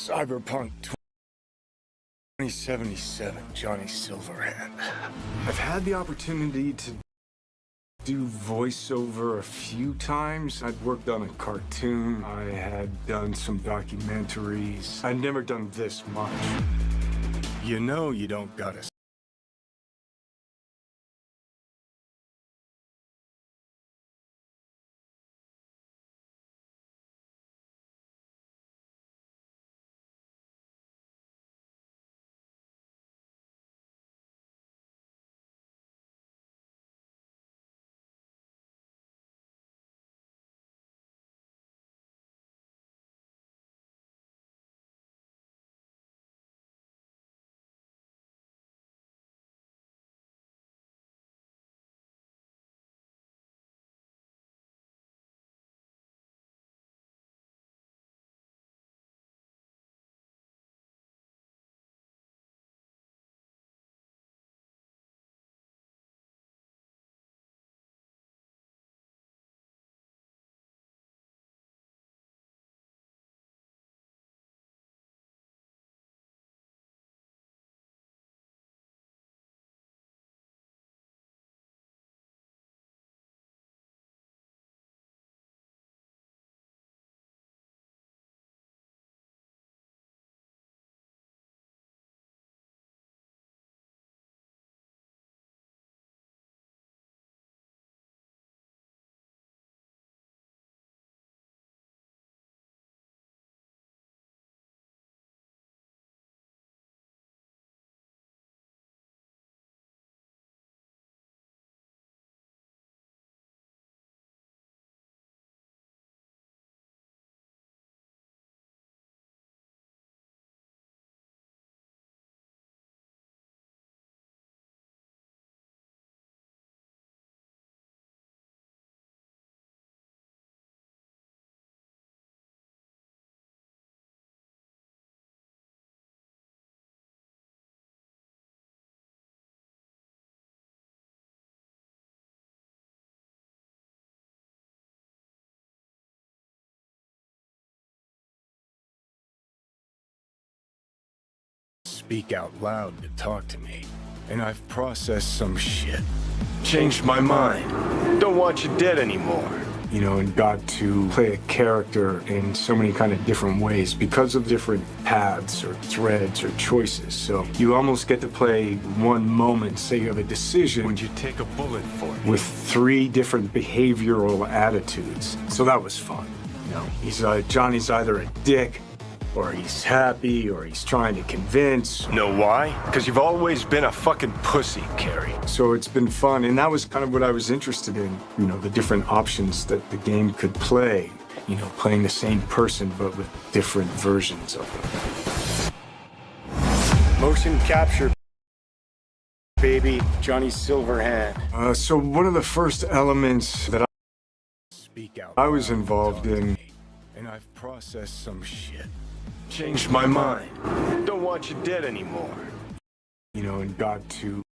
Cyberpunk 2077, Johnny Silverhand. I've had the opportunity to do voiceover a few times. I'd worked on a cartoon. I had done some documentaries. I'd never done this much. You know you don't gotta speak out loud to talk to me. And I've processed some shit. Changed my mind. Don't want you dead anymore. You know, and got to play a character in so many kind of different ways because of different paths or threads or choices. So you almost get to play one moment, say you have a decision. Would you take a bullet for it? With 3 different behavioral attitudes. So that was fun. You know, Johnny's either a dick, or he's happy, or he's trying to convince. Know why? Because you've always been a fucking pussy, Carrie. So it's been fun, and that was kind of what I was interested in. You know, the different options that the game could play. You know, playing the same person, but with different versions of them. Motion capture, baby. Johnny Silverhand. So one of the first elements that I was involved in, and I've processed some shit. Changed my mind. Don't want you dead anymore. You know, and got to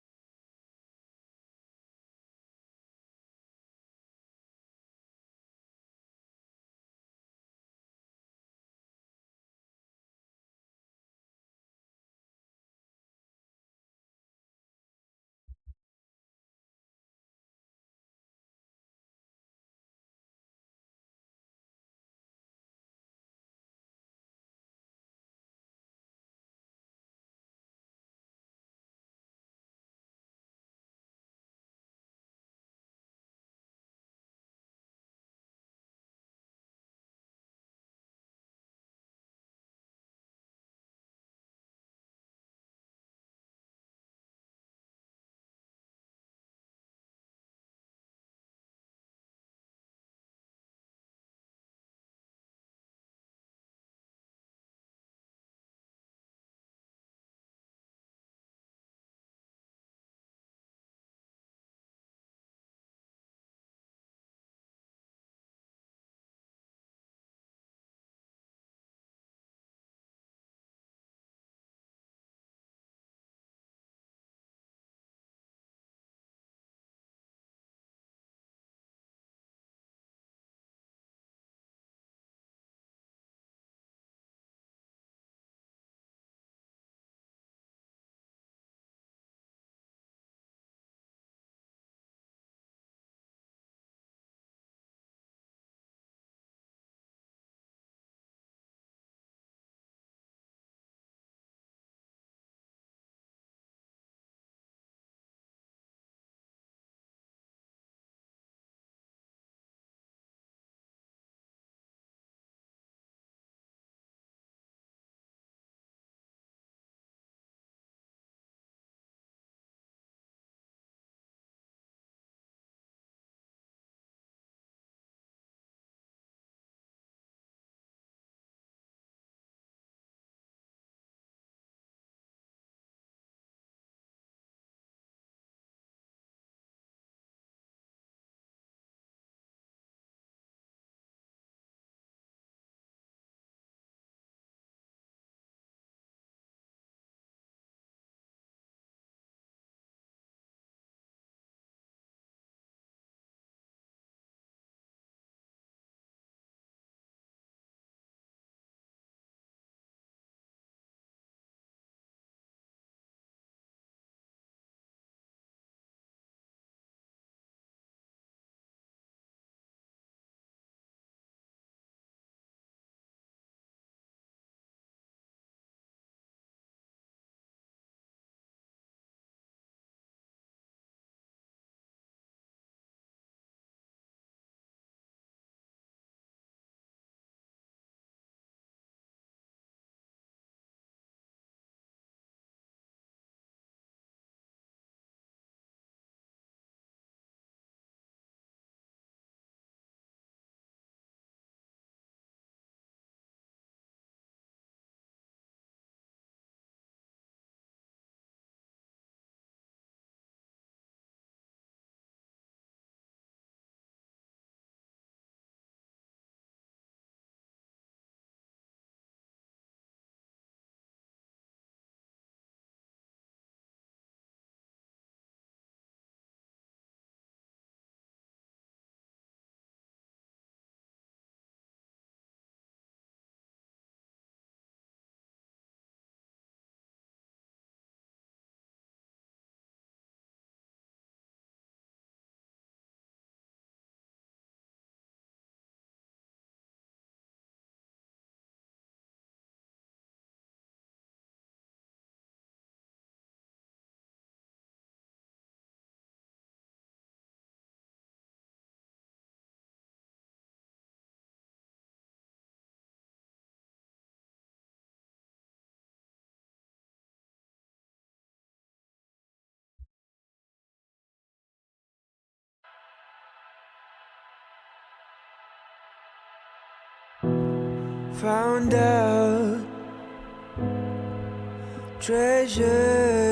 found out treasures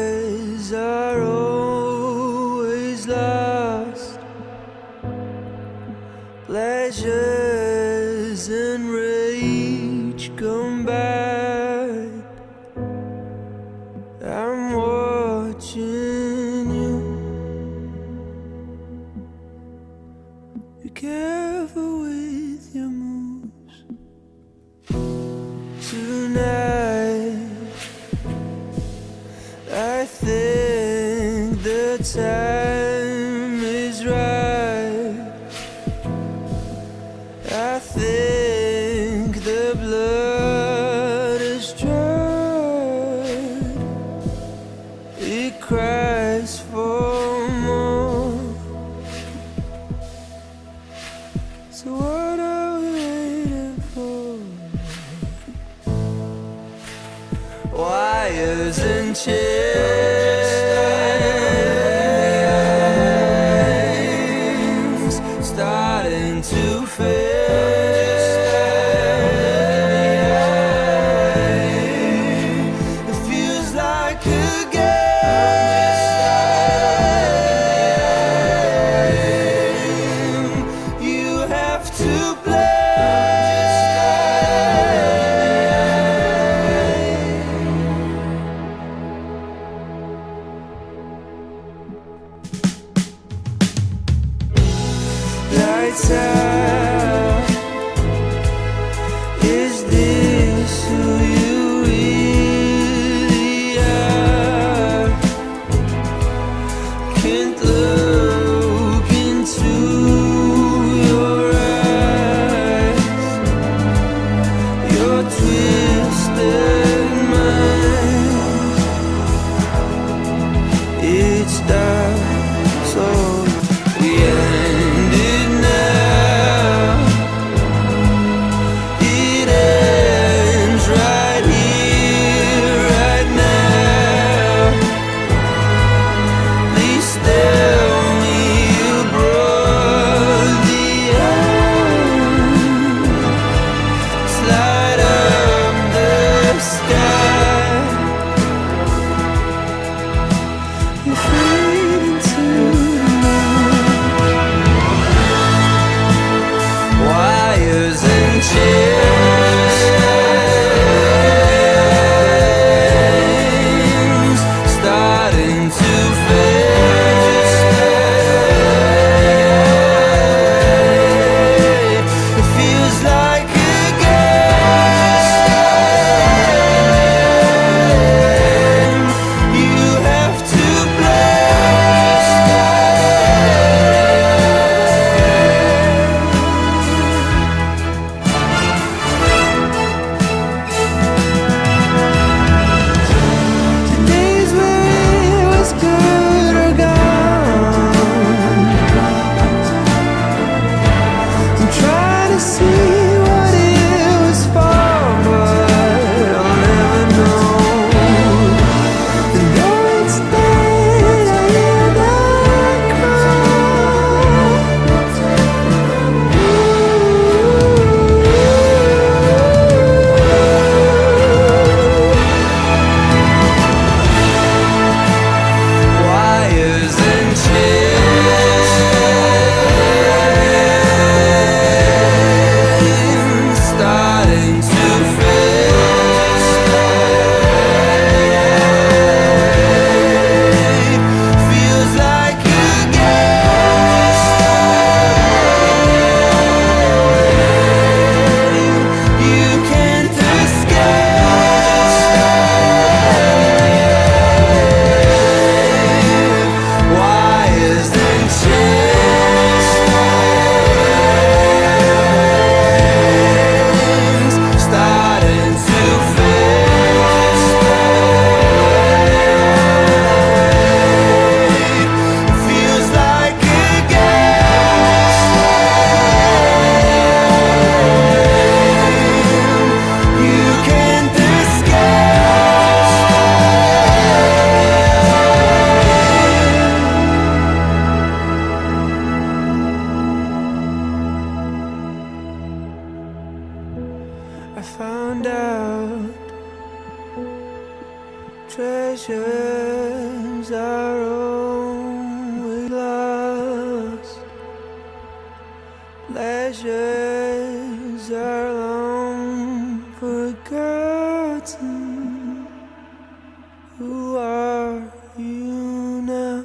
are always lost, pleasures and rage come back. I'm watching you. Be careful with your moves tonight. I think the time is right. I think the blood is dried. It cries for more. So what are we waiting for? Wires and chains starting to fade. It feels like a game you have to play. Lights out. Is this who you really are? Can't look into your eyes. Your twisted mind. It's dark, so we end it now. It ends right here, right now. Please tell Pleasures are long forgotten. Who are you now?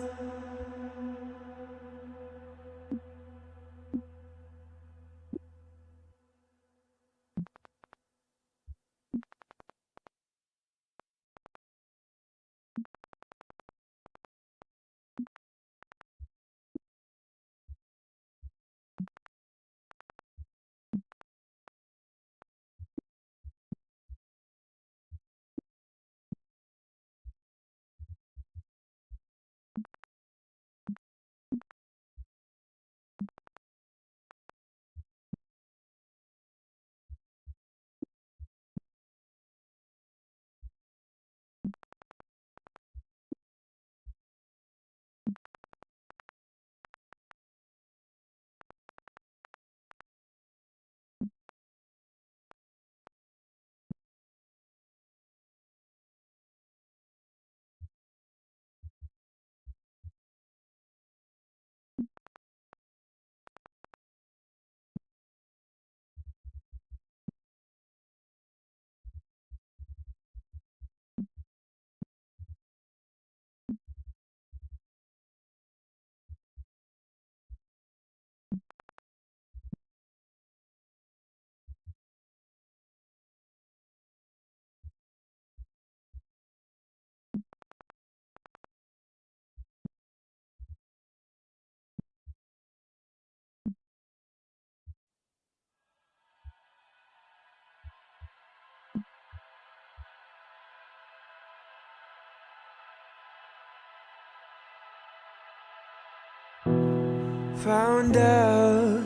Found out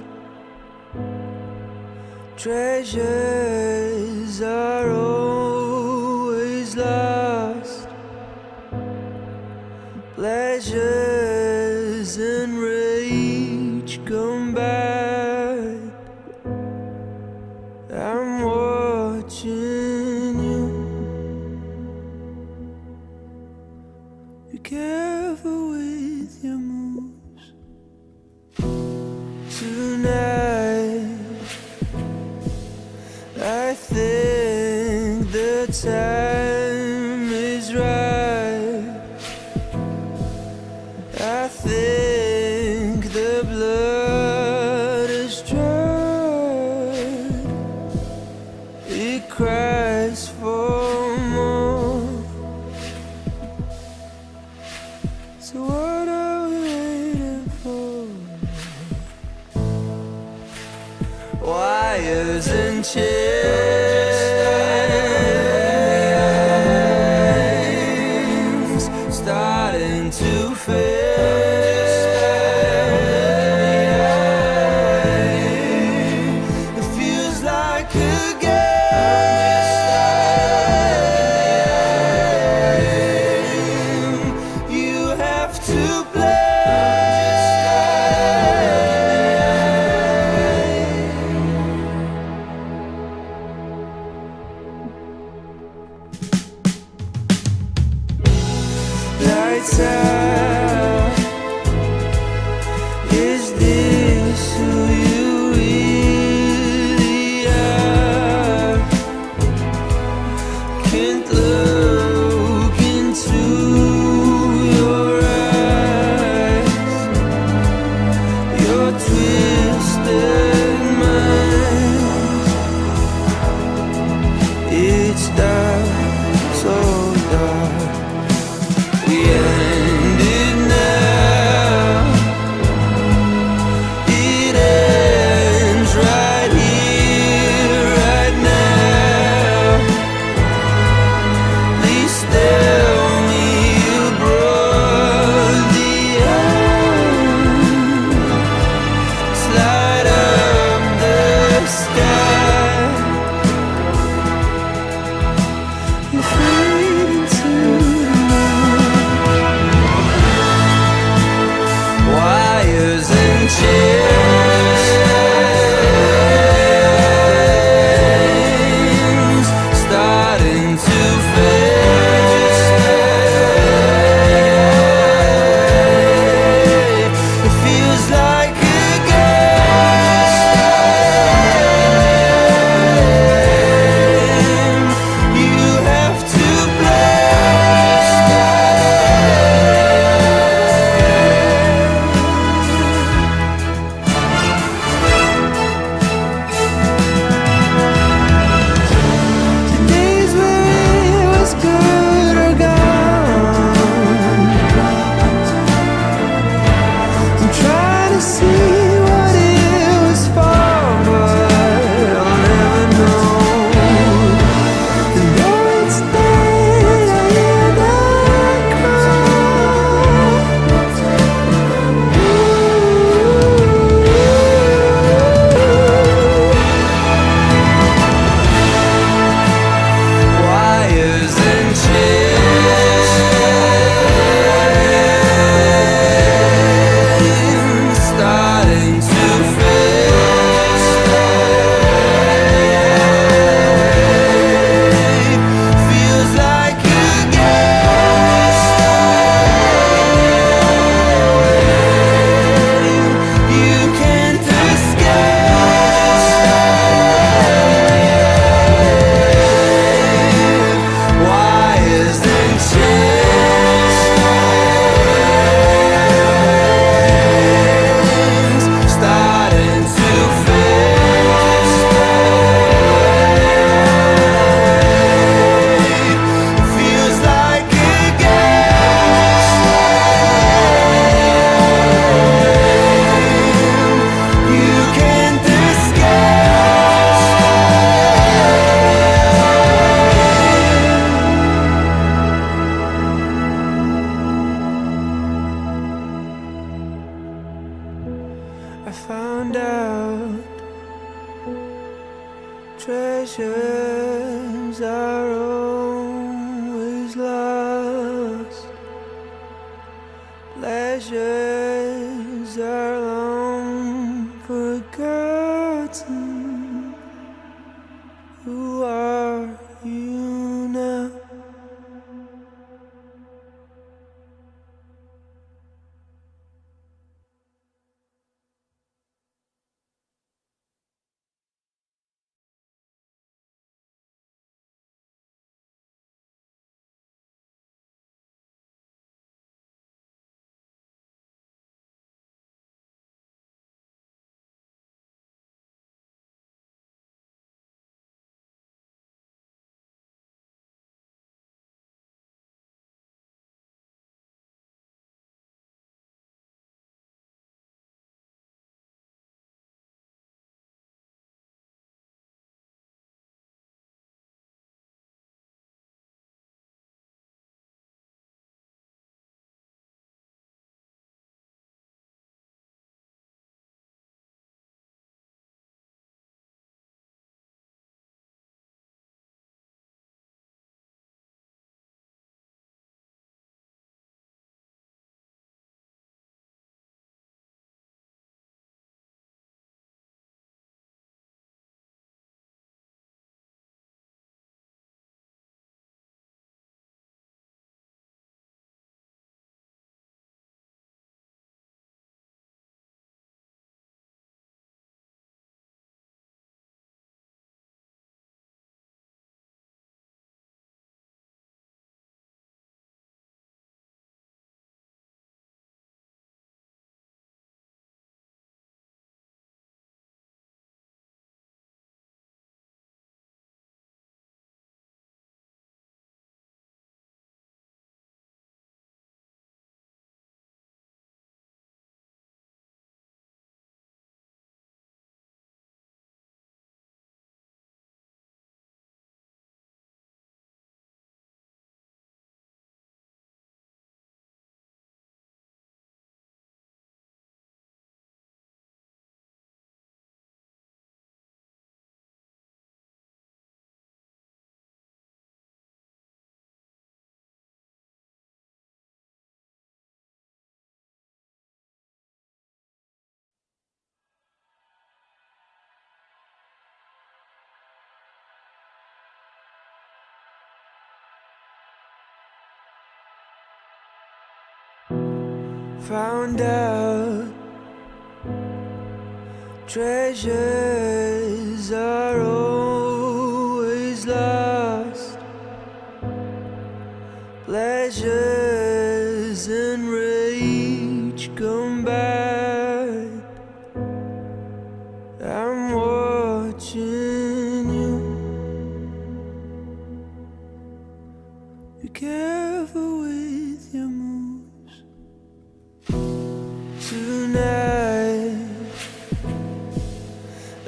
treasures are always lost. Pleasures and rage come back. I'm watching you. Be careful with your moves tonight. I think the time is right. I think the blood is dried. It cries for more. So what are we waiting for? Wires and chains starting to fade. It feels like a game you have to play. I found out treasures are always lost. Pleasures are long forgotten. Who are you now? Found out treasures are always lost. Pleasures and rage come back. I'm watching you. Be careful with your moves tonight.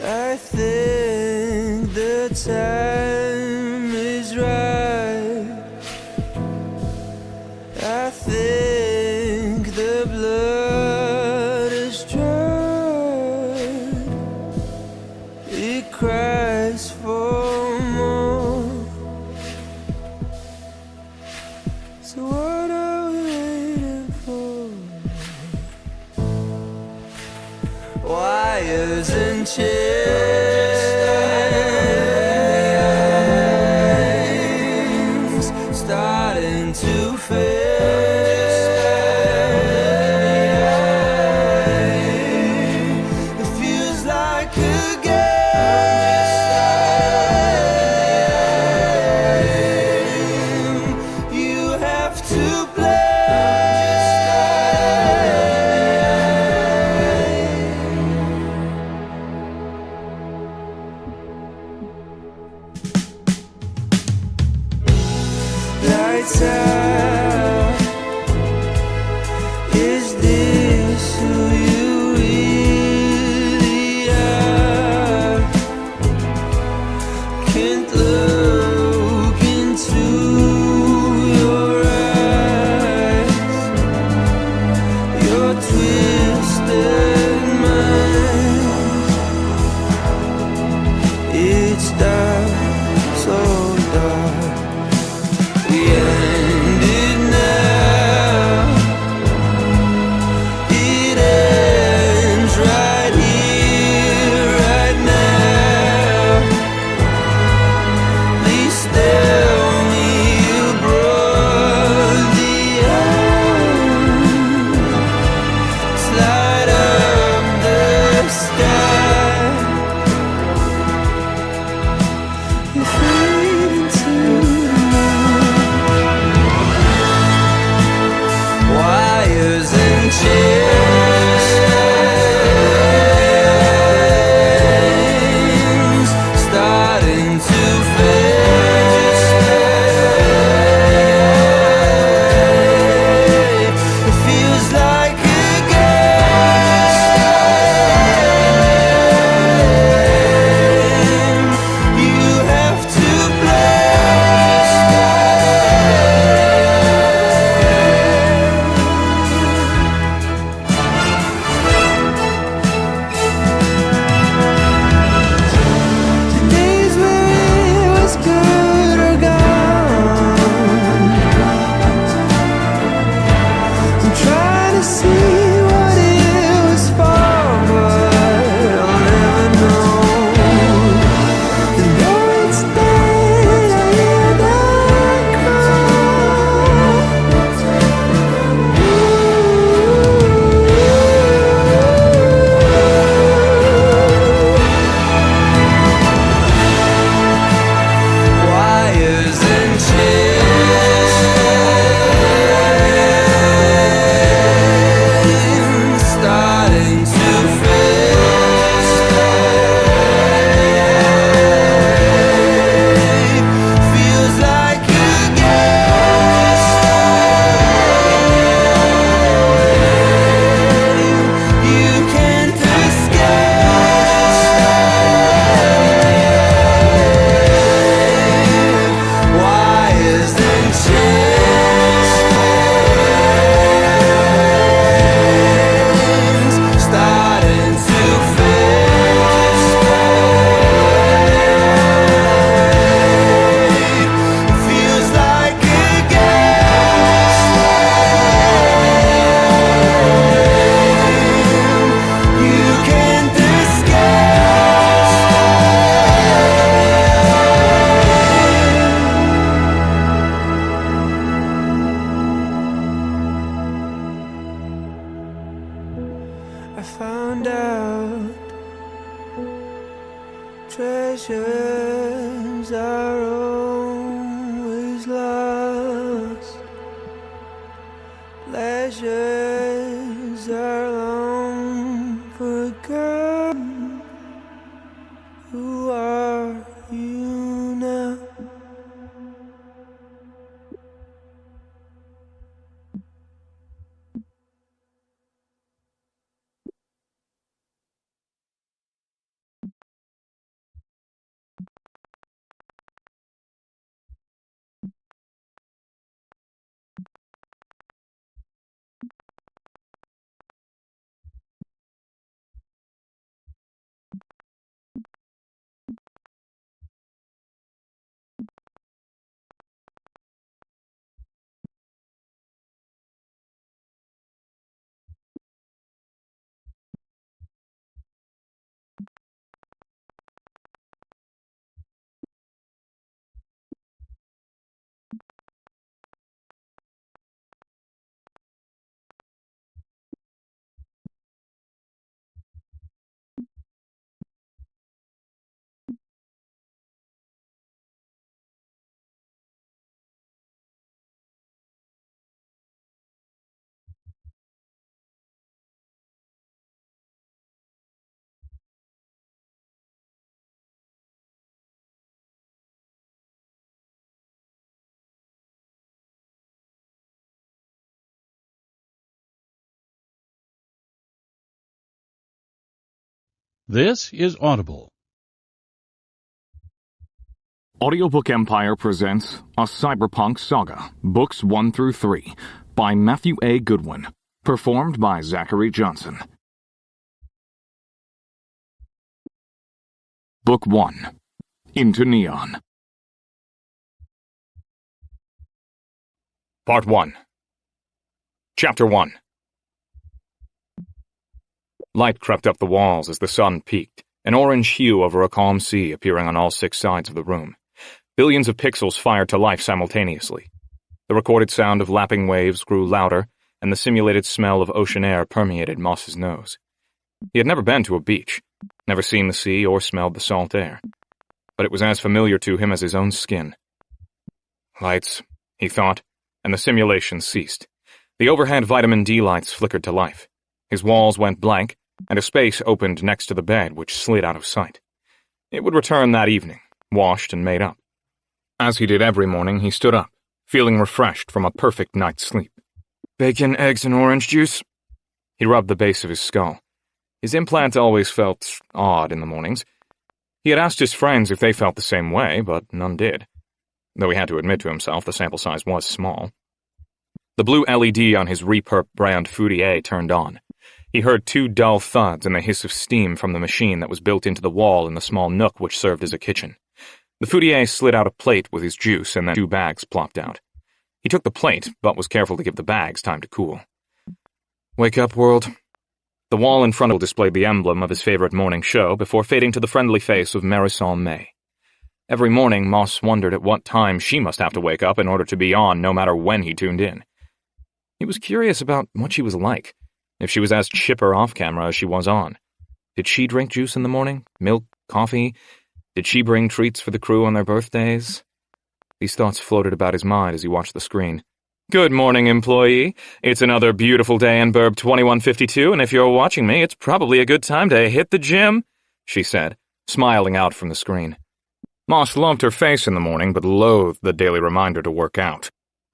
I think the time is right. I think the blood is dried. It cries for more. So what are we waiting for? Wires and chains starting to fade. It feels like a game you have to play. found out treasures are always lost. Pleasures are long forgotten. Who are you now? This is Audible. Audiobook Empire presents A Cyberpunk Saga, Books 1 through 3, by Matthew A. Goodwin, performed by Zachary Johnson. Book 1, Into Neon. Part 1. Chapter 1. Light crept up the walls as the sun peaked, an orange hue over a calm sea appearing on all 6 sides of the room. Billions of pixels fired to life simultaneously. The recorded sound of lapping waves grew louder, and the simulated smell of ocean air permeated Moss's nose. He had never been to a beach, never seen the sea or smelled the salt air, but it was as familiar to him as his own skin. Lights, he thought, and the simulation ceased. The overhead vitamin D lights flickered to life. His walls went blank, and a space opened next to the bed, which slid out of sight. It would return that evening, washed and made up. As he did every morning, he stood up, feeling refreshed from a perfect night's sleep. Bacon, eggs, and orange juice? He rubbed the base of his skull. His implant always felt odd in the mornings. He had asked his friends if they felt the same way, but none did. Though he had to admit to himself the sample size was small. The blue LED on his Reperp brand Foodier turned on. He heard 2 dull thuds and the hiss of steam from the machine that was built into the wall in the small nook which served as a kitchen. The Foodier slid out a plate with his juice, and then 2 bags plopped out. He took the plate, but was careful to give the bags time to cool. Wake up, world. The wall in front of him displayed the emblem of his favorite morning show before fading to the friendly face of Marisol May. Every morning, Moss wondered at what time she must have to wake up in order to be on no matter when he tuned in. He was curious about what she was like, if she was as chipper off-camera as she was on. Did she drink juice in the morning? Milk? Coffee? Did she bring treats for the crew on their birthdays? These thoughts floated about his mind as he watched the screen. Good morning, employee. It's another beautiful day in Burb 2152, and if you're watching me, it's probably a good time to hit the gym, she said, smiling out from the screen. Moss loved her face in the morning, but loathed the daily reminder to work out.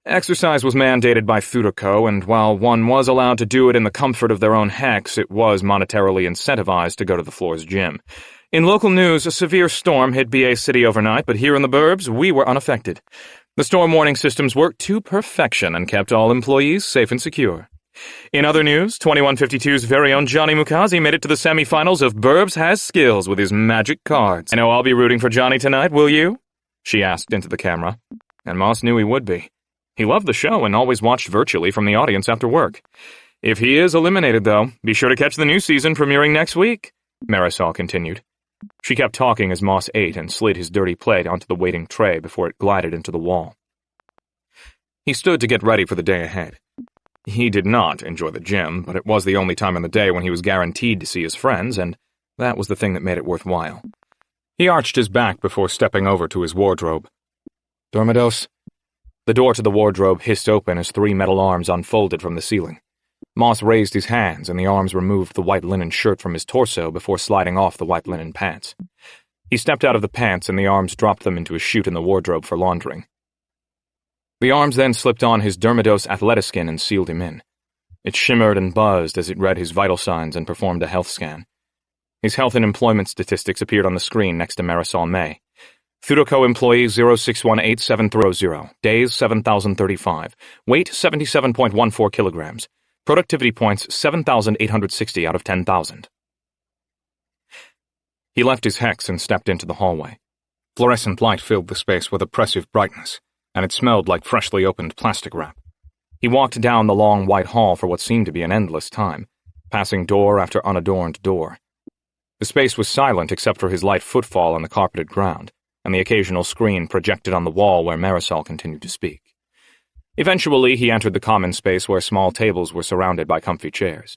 Exercise was mandated by Thuderco, and while one was allowed to do it in the comfort of their own hex, it was monetarily incentivized to go to the floor's gym. In local news, a severe storm hit BA City overnight, but here in the burbs, we were unaffected. The storm warning systems worked to perfection and kept all employees safe and secure. In other news, 2152's very own Johnny Mukazi made it to the semifinals of Burbs Has Skills with his magic cards. I know I'll be rooting for Johnny tonight, will you? She asked into the camera, and Moss knew he would be. He loved the show and always watched virtually from the audience after work. If he is eliminated, though, be sure to catch the new season premiering next week, Marisol continued. She kept talking as Moss ate and slid his dirty plate onto the waiting tray before it glided into the wall. He stood to get ready for the day ahead. He did not enjoy the gym, but it was the only time in the day when he was guaranteed to see his friends, and that was the thing that made it worthwhile. He arched his back before stepping over to his wardrobe. "Dormidos?" The door to the wardrobe hissed open as 3 metal arms unfolded from the ceiling. Moss raised his hands, and the arms removed the white linen shirt from his torso before sliding off the white linen pants. He stepped out of the pants, and the arms dropped them into a chute in the wardrobe for laundering. The arms then slipped on his Dermidos athletiskin and sealed him in. It shimmered and buzzed as it read his vital signs and performed a health scan. His health and employment statistics appeared on the screen next to Marisol May. Thudoco employee 0618730, days 7,035, weight 77.14 kilograms, productivity points 7,860 out of 10,000. He left his hex and stepped into the hallway. Fluorescent light filled the space with oppressive brightness, and it smelled like freshly opened plastic wrap. He walked down the long white hall for what seemed to be an endless time, passing door after unadorned door. The space was silent except for his light footfall on the carpeted ground, and the occasional screen projected on the wall where Marisol continued to speak. Eventually, he entered the common space where small tables were surrounded by comfy chairs.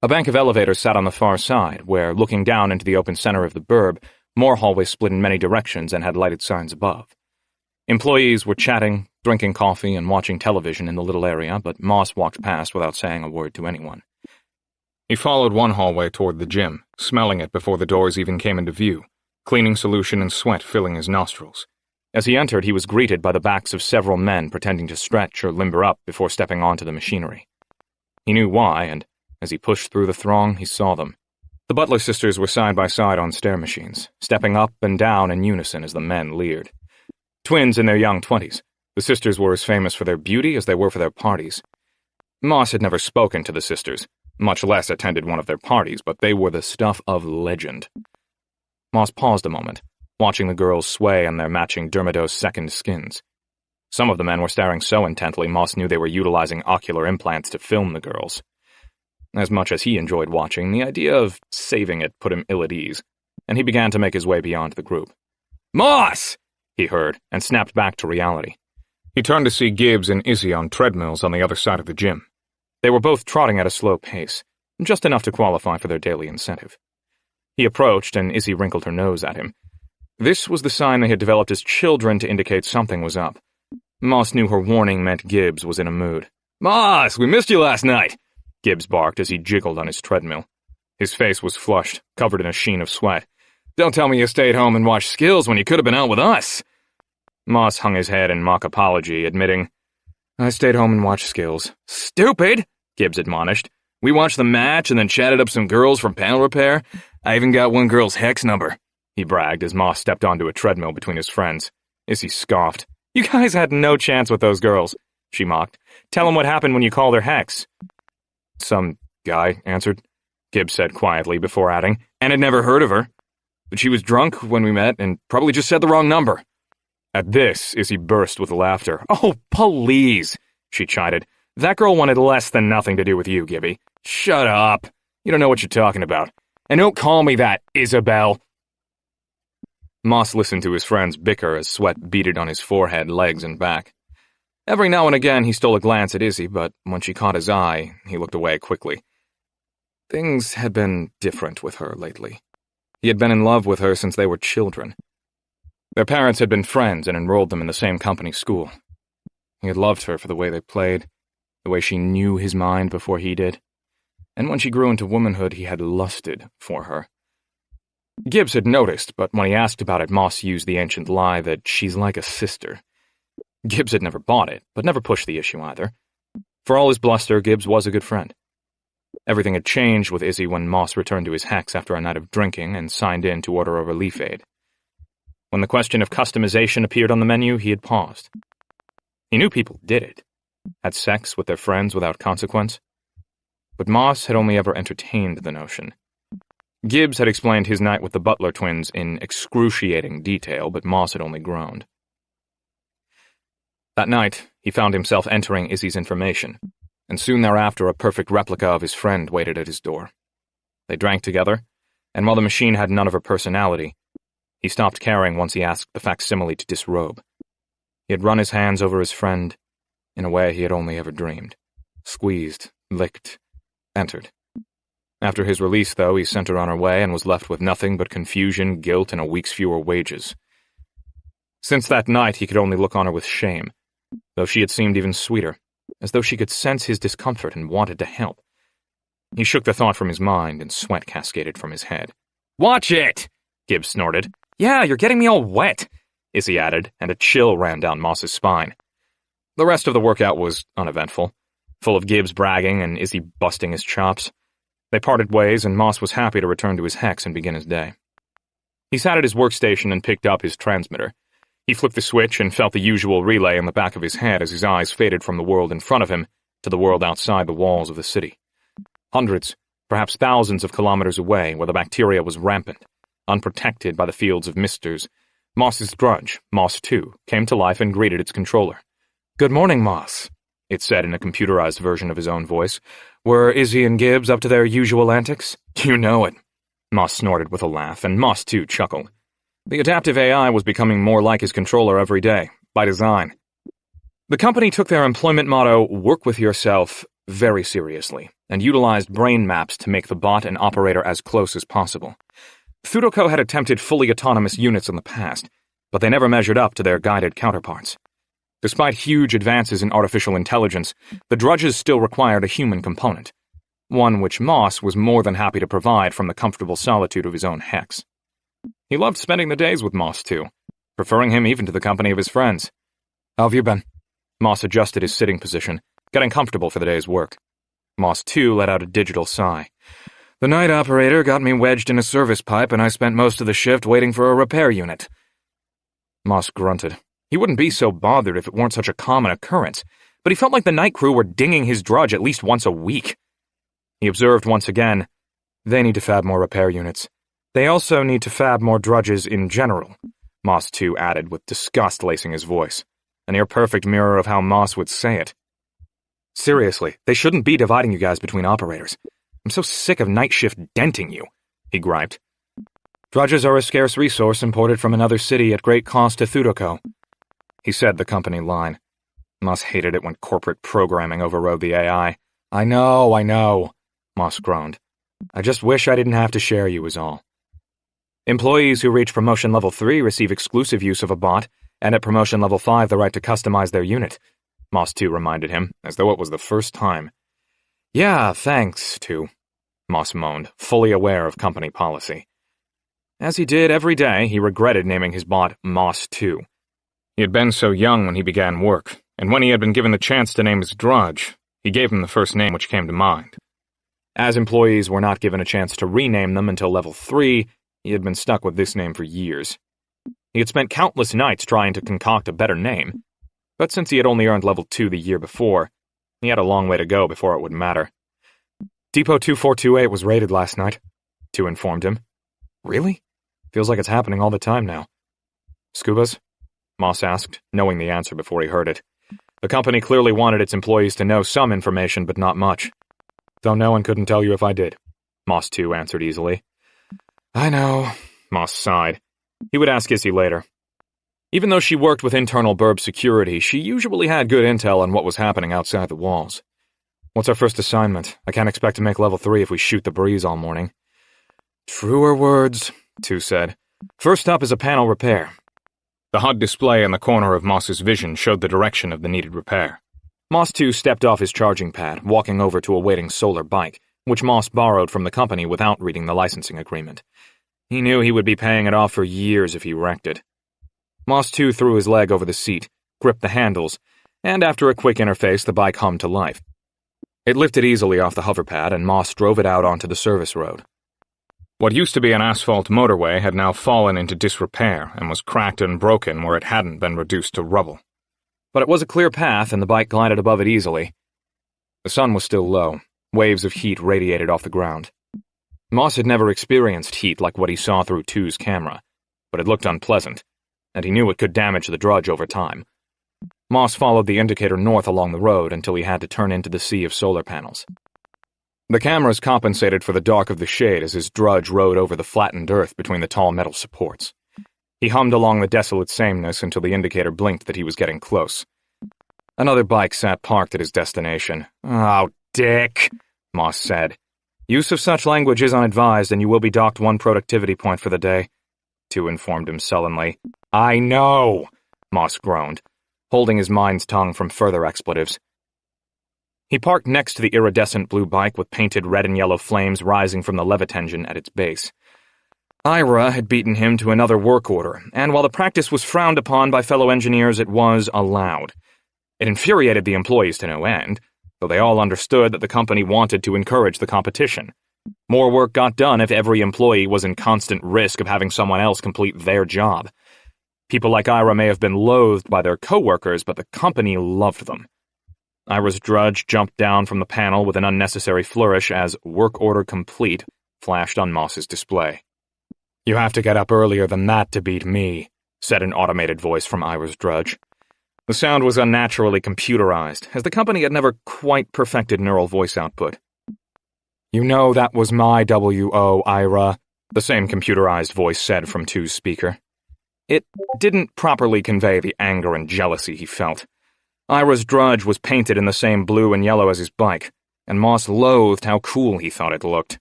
A bank of elevators sat on the far side, where, looking down into the open center of the burb, more hallways split in many directions and had lighted signs above. Employees were chatting, drinking coffee, and watching television in the little area, but Moss walked past without saying a word to anyone. He followed one hallway toward the gym, smelling it before the doors even came into view, cleaning solution and sweat filling his nostrils. As he entered, he was greeted by the backs of several men pretending to stretch or limber up before stepping onto the machinery. He knew why, and as he pushed through the throng, he saw them. The Butler sisters were side by side on stair machines, stepping up and down in unison as the men leered. Twins in their young 20s, the sisters were as famous for their beauty as they were for their parties. Moss had never spoken to the sisters, much less attended one of their parties, but they were the stuff of legend. Moss paused a moment, watching the girls sway on their matching Dermidos second skins. Some of the men were staring so intently Moss knew they were utilizing ocular implants to film the girls. As much as he enjoyed watching, the idea of saving it put him ill at ease, and he began to make his way beyond the group. "Moss!" he heard, and snapped back to reality. He turned to see Gibbs and Izzy on treadmills on the other side of the gym. They were both trotting at a slow pace, just enough to qualify for their daily incentive. He approached, and Izzy wrinkled her nose at him. This was the sign they had developed as children to indicate something was up. Moss knew her warning meant Gibbs was in a mood. "Moss, we missed you last night!" Gibbs barked as he jiggled on his treadmill. His face was flushed, covered in a sheen of sweat. "Don't tell me you stayed home and watched Skills when you could have been out with us!" Moss hung his head in mock apology, admitting, "I stayed home and watched Skills." "Stupid!" Gibbs admonished. "We watched the match and then chatted up some girls from panel repair. I even got one girl's hex number," he bragged as Moss stepped onto a treadmill between his friends. Izzy scoffed. "You guys had no chance with those girls," she mocked. "Tell them what happened when you called her hex." "Some guy answered," Gibbs said quietly before adding, "and had never heard of her. But she was drunk when we met and probably just said the wrong number." At this, Izzy burst with laughter. "Oh, please," she chided. "That girl wanted less than nothing to do with you, Gibby." "Shut up. You don't know what you're talking about. And don't call me that, Isabel." Moss listened to his friends bicker as sweat beaded on his forehead, legs, and back. Every now and again he stole a glance at Izzy, but when she caught his eye, he looked away quickly. Things had been different with her lately. He had been in love with her since they were children. Their parents had been friends and enrolled them in the same company school. He had loved her for the way they played, the way she knew his mind before he did. And when she grew into womanhood, he had lusted for her. Gibbs had noticed, but when he asked about it, Moss used the ancient lie that she's like a sister. Gibbs had never bought it, but never pushed the issue either. For all his bluster, Gibbs was a good friend. Everything had changed with Izzy when Moss returned to his hex after a night of drinking and signed in to order a relief aid. When the question of customization appeared on the menu, he had paused. He knew people did it, had sex with their friends without consequence. But Moss had only ever entertained the notion. Gibbs had explained his night with the Butler twins in excruciating detail, but Moss had only groaned. That night, he found himself entering Izzy's information, and soon thereafter a perfect replica of his friend waited at his door. They drank together, and while the machine had none of her personality, he stopped caring once he asked the facsimile to disrobe. He had run his hands over his friend in a way he had only ever dreamed, squeezed, licked, entered. After his release, though, he sent her on her way and was left with nothing but confusion, guilt, and a week's fewer wages. Since that night, he could only look on her with shame, though she had seemed even sweeter, as though she could sense his discomfort and wanted to help. He shook the thought from his mind, and sweat cascaded from his head. "Watch it!" Gibbs snorted. "Yeah, you're getting me all wet," Izzy added, and a chill ran down Moss's spine. The rest of the workout was uneventful, full of Gibbs bragging and Izzy busting his chops. They parted ways, and Moss was happy to return to his hex and begin his day. He sat at his workstation and picked up his transmitter. He flipped the switch and felt the usual relay in the back of his head as his eyes faded from the world in front of him to the world outside the walls of the city. Hundreds, perhaps thousands of kilometers away, where the bacteria was rampant, unprotected by the fields of misters, Moss's drudge, Moss 2, came to life and greeted its controller. "Good morning, Moss," it said in a computerized version of his own voice. "Were Izzy and Gibbs up to their usual antics?" "You know it," Moss snorted with a laugh, and Moss 2 chuckled. The adaptive AI was becoming more like his controller every day, by design. The company took their employment motto, "Work with yourself," very seriously, and utilized brain maps to make the bot and operator as close as possible. Thudoco had attempted fully autonomous units in the past, but they never measured up to their guided counterparts. Despite huge advances in artificial intelligence, the drudges still required a human component, one which Moss was more than happy to provide from the comfortable solitude of his own hex. He loved spending the days with Moss 2, preferring him even to the company of his friends. "How have you been?" Moss adjusted his sitting position, getting comfortable for the day's work. Moss 2 let out a digital sigh. "The night operator got me wedged in a service pipe, and I spent most of the shift waiting for a repair unit." Moss grunted. He wouldn't be so bothered if it weren't such a common occurrence, but he felt like the night crew were dinging his drudge at least once a week. He observed once again, "They need to fab more repair units. They also need to fab more drudges in general," Moss 2 added with disgust lacing his voice, a near-perfect mirror of how Moss would say it. "Seriously, they shouldn't be dividing you guys between operators. I'm so sick of night shift denting you," he griped. "Drudges are a scarce resource imported from another city at great cost to Thudoco," he said the company line. Moss hated it when corporate programming overrode the AI. I know, Moss groaned. "I just wish I didn't have to share you is all." "Employees who reach promotion level 3 receive exclusive use of a bot, and at promotion level 5 the right to customize their unit," Moss 2 reminded him, as though it was the first time. "Yeah, thanks, 2, Moss moaned, fully aware of company policy. As he did every day, he regretted naming his bot Moss 2. He had been so young when he began work, and when he had been given the chance to name his drudge, he gave him the first name which came to mind. As employees were not given a chance to rename them until level 3, he had been stuck with this name for years. He had spent countless nights trying to concoct a better name, but since he had only earned level 2 the year before, he had a long way to go before it would matter. "Depot 2428 was raided last night," 2 informed him. "Really? Feels like it's happening all the time now." "Scubas?" Moss asked, knowing the answer before he heard it. The company clearly wanted its employees to know some information, but not much. "Don't know and couldn't tell you if I did," Moss 2 answered easily. "I know," Moss sighed. He would ask Izzy later. Even though she worked with internal burb security, she usually had good intel on what was happening outside the walls. "What's our first assignment? I can't expect to make level 3 if we shoot the breeze all morning." "Truer words," 2 said. "First up is a panel repair." The HUD display in the corner of Moss's vision showed the direction of the needed repair. Moss 2 stepped off his charging pad, walking over to a waiting solar bike, which Moss borrowed from the company without reading the licensing agreement. He knew he would be paying it off for years if he wrecked it. Moss 2 threw his leg over the seat, gripped the handles, and after a quick interface, the bike hummed to life. It lifted easily off the hoverpad, and Moss drove it out onto the service road. What used to be an asphalt motorway had now fallen into disrepair and was cracked and broken where it hadn't been reduced to rubble. But it was a clear path, and the bike glided above it easily. The sun was still low. Waves of heat radiated off the ground. Moss had never experienced heat like what he saw through 2's camera, but it looked unpleasant, and he knew it could damage the drudge over time. Moss followed the indicator north along the road until he had to turn into the sea of solar panels. The cameras compensated for the dark of the shade as his drudge rode over the flattened earth between the tall metal supports. He hummed along the desolate sameness until the indicator blinked that he was getting close. Another bike sat parked at his destination. "Oh, dick," Moss said. "Use of such language is unadvised, and you will be docked 1 productivity point for the day," Tu informed him sullenly. "I know," Moss groaned, holding his mind's tongue from further expletives. He parked next to the iridescent blue bike with painted red and yellow flames rising from the levitt engine at its base. Ira had beaten him to another work order, and while the practice was frowned upon by fellow engineers, it was allowed. It infuriated the employees to no end, though they all understood that the company wanted to encourage the competition. More work got done if every employee was in constant risk of having someone else complete their job. People like Ira may have been loathed by their coworkers, but the company loved them. Ira's drudge jumped down from the panel with an unnecessary flourish as "Work Order Complete" flashed on Moss's display. "You have to get up earlier than that to beat me," said an automated voice from Ira's drudge. The sound was unnaturally computerized, as the company had never quite perfected neural voice output. "You know that was my WO, Ira," the same computerized voice said from Tu's speaker. It didn't properly convey the anger and jealousy he felt. Ira's drudge was painted in the same blue and yellow as his bike, and Moss loathed how cool he thought it looked.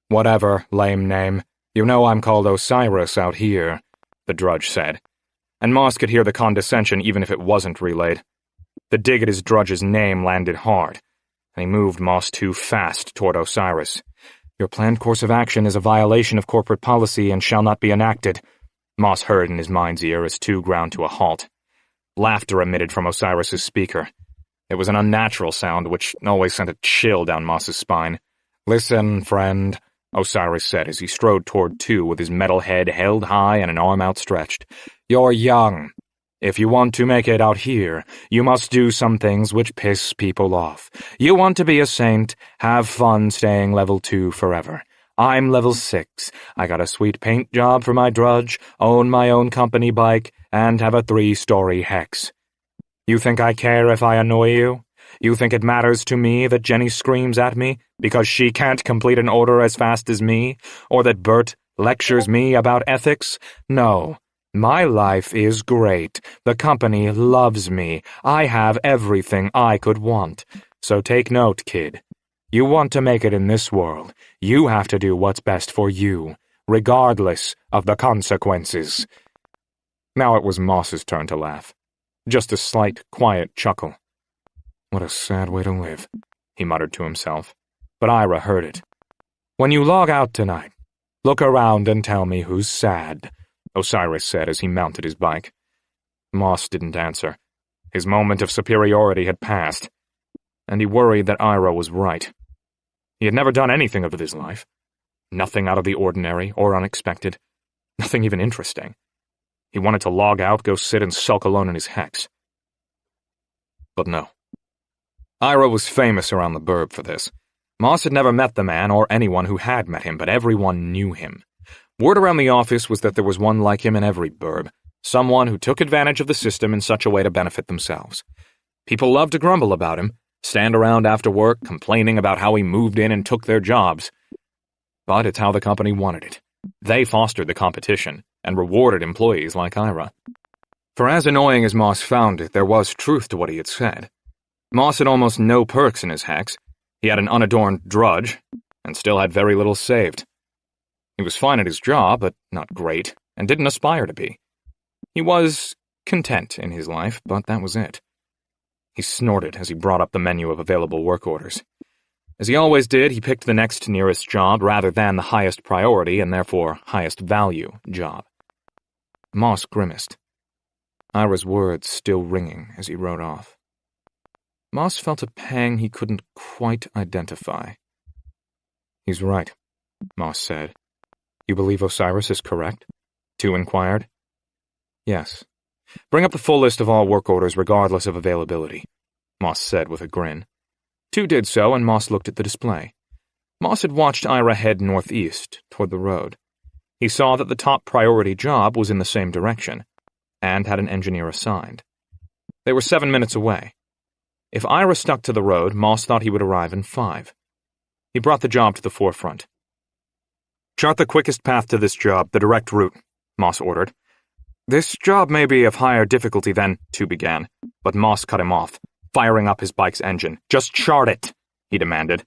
"Whatever, lame name. You know I'm called Osiris out here," the drudge said, and Moss could hear the condescension even if it wasn't relayed. The dig at his drudge's name landed hard, and he moved Moss too fast toward Osiris. "Your planned course of action is a violation of corporate policy and shall not be enacted," Moss heard in his mind's ear as Tu ground to a halt. Laughter emitted from Osiris's speaker. It was an unnatural sound which always sent a chill down Moss's spine. "Listen, friend," Osiris said as he strode toward Tu with his metal head held high and an arm outstretched. "You're young. If you want to make it out here, you must do some things which piss people off. You want to be a saint, have fun staying level 2 forever. I'm level 6. I got a sweet paint job for my drudge, own my own company bike, and have a 3-story hex. You think I care if I annoy you? You think it matters to me that Jenny screams at me because she can't complete an order as fast as me, or that Bert lectures me about ethics? No. My life is great. The company loves me. I have everything I could want. So take note, kid. You want to make it in this world, you have to do what's best for you, regardless of the consequences." Now it was Moss's turn to laugh. Just a slight, quiet chuckle. "What a sad way to live," he muttered to himself. But Ira heard it. "When you log out tonight, look around and tell me who's sad," Osiris said as he mounted his bike. Moss didn't answer. His moment of superiority had passed, and he worried that Ira was right. He had never done anything of his life. Nothing out of the ordinary or unexpected. Nothing even interesting. He wanted to log out, go sit and sulk alone in his hex. But no. Ira was famous around the burb for this. Moss had never met the man or anyone who had met him, but everyone knew him. Word around the office was that there was one like him in every burb, someone who took advantage of the system in such a way to benefit themselves. People loved to grumble about him, stand around after work complaining about how he moved in and took their jobs. But it's how the company wanted it. They fostered the competition and rewarded employees like Ira. For as annoying as Moss found it, there was truth to what he had said. Moss had almost no perks in his hex. He had an unadorned drudge, and still had very little saved. He was fine at his job, but not great, and didn't aspire to be. He was content in his life, but that was it. He snorted as he brought up the menu of available work orders. As he always did, he picked the next nearest job rather than the highest priority and therefore highest value job. Moss grimaced, Ira's words still ringing as he rode off. Moss felt a pang he couldn't quite identify. "He's right," Moss said. "You believe Osiris is correct?" Tu inquired. "Yes. Bring up the full list of all work orders regardless of availability," Moss said with a grin. Tu did so, and Moss looked at the display. Moss had watched Ira head northeast, toward the road. He saw that the top priority job was in the same direction, and had an engineer assigned. They were 7 minutes away. If Ira stuck to the road, Moss thought he would arrive in 5. He brought the job to the forefront. "Chart the quickest path to this job, the direct route," Moss ordered. "This job may be of higher difficulty than," Tu began, but Moss cut him off. firing up his bike's engine. "Just chart it," he demanded.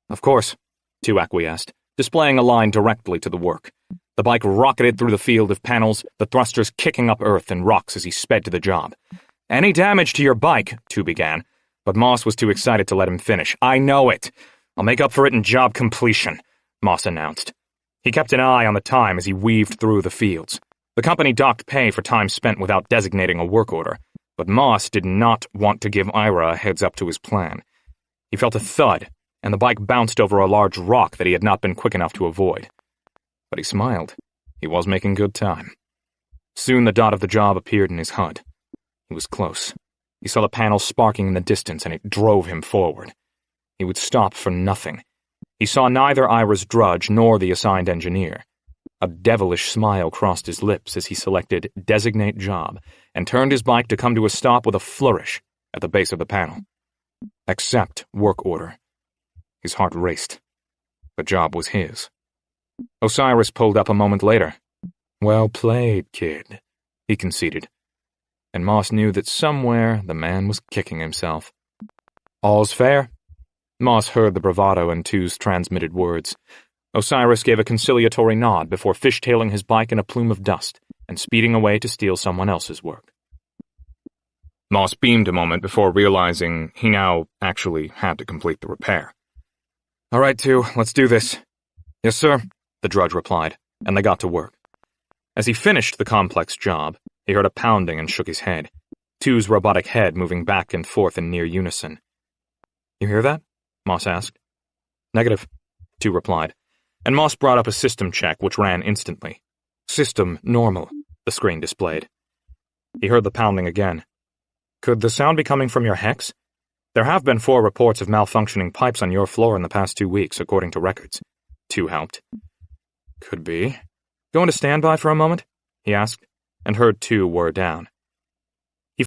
"Of course," Tu acquiesced, displaying a line directly to the work. The bike rocketed through the field of panels, the thrusters kicking up earth and rocks as he sped to the job. "Any damage to your bike," Tu began, but Moss was too excited to let him finish. "I know it. I'll make up for it in job completion," Moss announced. He kept an eye on the time as he weaved through the fields. The company docked pay for time spent without designating a work order, but Moss did not want to give Ira a heads-up to his plan. He felt a thud, and the bike bounced over a large rock that he had not been quick enough to avoid. But he smiled. He was making good time. Soon the dot of the job appeared in his HUD. He was close. He saw the panel sparking in the distance, and it drove him forward. He would stop for nothing. He saw neither Ira's drudge nor the assigned engineer. A devilish smile crossed his lips as he selected Designate Job and turned his bike to come to a stop with a flourish at the base of the panel. Accept work order. His heart raced. The job was his. Osiris pulled up a moment later. "Well played, kid," he conceded. And Moss knew that somewhere the man was kicking himself. "All's fair." Moss heard the bravado in Tu's transmitted words. Osiris gave a conciliatory nod before fishtailing his bike in a plume of dust and speeding away to steal someone else's work. Moss beamed a moment before realizing he now actually had to complete the repair. "All right, Tu, let's do this." "Yes, sir," the drudge replied, and they got to work. As he finished the complex job, he heard a pounding and shook his head, Tu's robotic head moving back and forth in near unison. "You hear that?" Moss asked. "Negative," Tu replied, and Moss brought up a system check which ran instantly. "System normal," the screen displayed. He heard the pounding again. "Could the sound be coming from your hex? There have been 4 reports of malfunctioning pipes on your floor in the past 2 weeks, according to records." Tu helped. "Could be. Go into standby for a moment?" he asked, and heard Tu whir down.